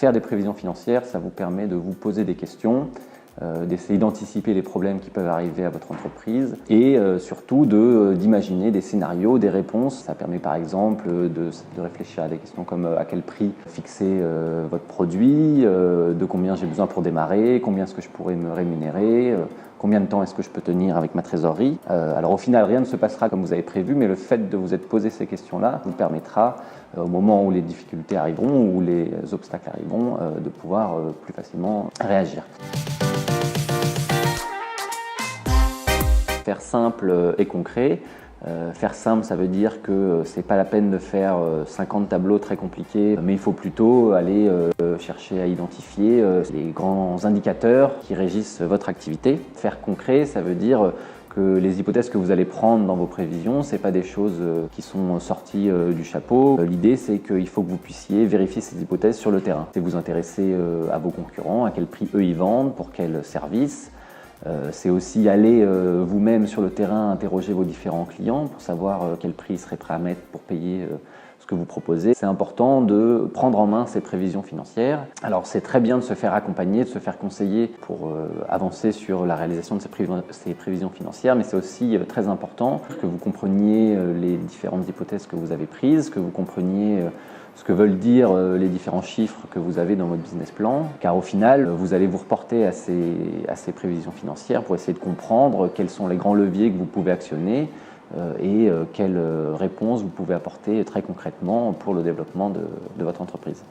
Faire des prévisions financières, ça vous permet de vous poser des questions, d'essayer d'anticiper les problèmes qui peuvent arriver à votre entreprise et surtout d'imaginer des scénarios, des réponses. Ça permet par exemple de réfléchir à des questions comme à quel prix fixer votre produit, de combien j'ai besoin pour démarrer, combien est-ce que je pourrais me rémunérer, combien de temps est-ce que je peux tenir avec ma trésorerie. Alors au final, rien ne se passera comme vous avez prévu, mais le fait de vous être posé ces questions-là vous permettra, au moment où les difficultés arriveront, ou les obstacles arriveront, de pouvoir plus facilement réagir. Faire simple et concret. Faire simple, ça veut dire que c'est pas la peine de faire 50 tableaux très compliqués, mais il faut plutôt aller chercher à identifier les grands indicateurs qui régissent votre activité. Faire concret, ça veut dire que les hypothèses que vous allez prendre dans vos prévisions, c'est pas des choses qui sont sorties du chapeau. L'idée, c'est qu'il faut que vous puissiez vérifier ces hypothèses sur le terrain. C'est vous intéresser à vos concurrents, à quel prix eux ils vendent, pour quel service. C'est aussi aller vous-même sur le terrain, interroger vos différents clients pour savoir quel prix ils seraient prêts à mettre pour payer ce que vous proposez. C'est important de prendre en main ces prévisions financières. Alors c'est très bien de se faire accompagner, de se faire conseiller pour avancer sur la réalisation de ces prévisions financières, mais c'est aussi très important que vous compreniez les différentes hypothèses que vous avez prises, que vous compreniez ce que veulent dire les différents chiffres que vous avez dans votre business plan, car au final, vous allez vous reporter à ces prévisions financières pour essayer de comprendre quels sont les grands leviers que vous pouvez actionner et quelles réponses vous pouvez apporter très concrètement pour le développement de votre entreprise.